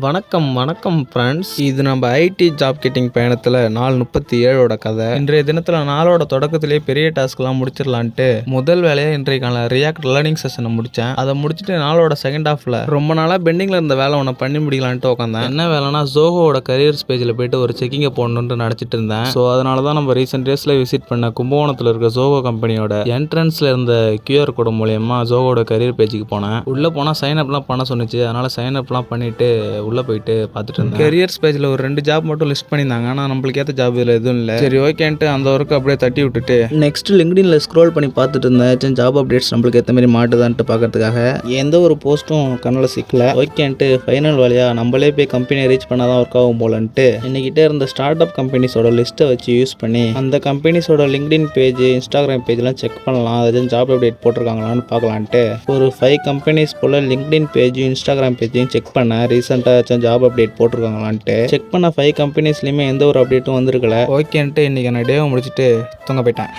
வணக்கம் வணக்கம் ஃப்ரெண்ட்ஸ். இது நம்ம ஐடி ஜாப் கெட்டிங் பயணத்தில் நாள் 37ஓட கதை. இன்றைய தினத்தில் நாளோட தொடக்கத்திலேயே பெரிய டாஸ்க்லாம் முடிச்சிடலான்ட்டு முதல் வேலையை இன்றைக்கான ரியாக்ட் லேர்னிங் செஷனை முடித்தேன். அதை முடிச்சுட்டு நாளோட செகண்ட் ஹாஃபில் ரொம்ப நாளாக பெண்டிங்கில் இருந்த வேலை ஒன்று பண்ணி முடிக்கலான்ட்டு உட்காந்தேன். என்ன வேலைனா ஜோஹோட கரியர்ஸ் பேஜில் போயிட்டு ஒரு செக்கிங்கை போடணுன்ட்டு நினச்சிட்டு இருந்தேன். ஸோ அதனால தான் நம்ம ரீசெண்ட் டேஸில் விசிட் பண்ண கும்பகோணத்தில் இருக்க ஜோஹோ கம்பெனியோட என்ட்ரன்ஸில் இருந்த QR கோடு மூலயமா ஜோஹோட கரியர் பேஜுக்கு போனேன். உள்ளே போனால் சைன் அப்லாம் பண்ண சொன்னிச்சு. அதனால் சைன் அப்லாம் பண்ணிவிட்டு உள்ளே போயிட்டு பார்த்துட்டு இருந்தேன். கரியர்ஸ் பேஜில் ஒரு 2 ஜாப் மட்டும் லிஸ்ட் பண்ணியிருந்தாங்க. ஆனால் நம்மளுக்கு ஏற்ற ஜாப் இதில் எதுவும் இல்லை. சரி ஓகேன்ட்டு அந்த ஒர்க்கு அப்படியே தட்டி விட்டுட்டு நெக்ஸ்ட் லிங்க்டின்ல ஸ்க்ரோல் பண்ணி பார்த்துட்டு இருந்தேன். ஜாப் அப்டேட்ஸ் நம்மளுக்கு ஏற்ற மாதிரி மாட்டுதான்ட்டு பார்க்கறதுக்காக எந்த ஒரு போஸ்ட்டும் கண்ணில் சிக்கல. ஓகேன்ட்டு ஃபைனல் வேலையாக நம்மளே போய் கம்பெனியை ரீச் பண்ணால் தான் ஒர்க் ஆகும் போலன்ட்டு இன்னைக்கிட்டே இருந்த ஸ்டார்ட் அப் கம்பெனிஸோட லிஸ்ட்டை வச்சு யூஸ் பண்ணி அந்த கம்பெனிஸோட லிங்க்டின் பேஜ், இன்ஸ்டாகிராம் பேஜ்லாம் செக் பண்ணலாம். அதாச்சும் ஜாப் அப்டேட் போட்டிருக்காங்களான்னு பார்க்கலான்ட்டு ஒரு 5 கம்பெனிஸ் போல் லிங்க்டின் பேஜும் இன்ஸ்டாகிராம் பேஜையும் செக் பண்ணேன். ரீசெண்டாக ஜாப் அப்டேட் போட்டிருக்காங்களான்ட்டு செக் பண்ண 5 கம்பெனிஸ்லையுமே எந்த ஒரு அப்டேட்டும் வந்திருக்கல. ஓகேன்ட்டு இன்னைக்கு நான் டேவை முடிச்சுட்டு தூங்க போயிட்டேன்.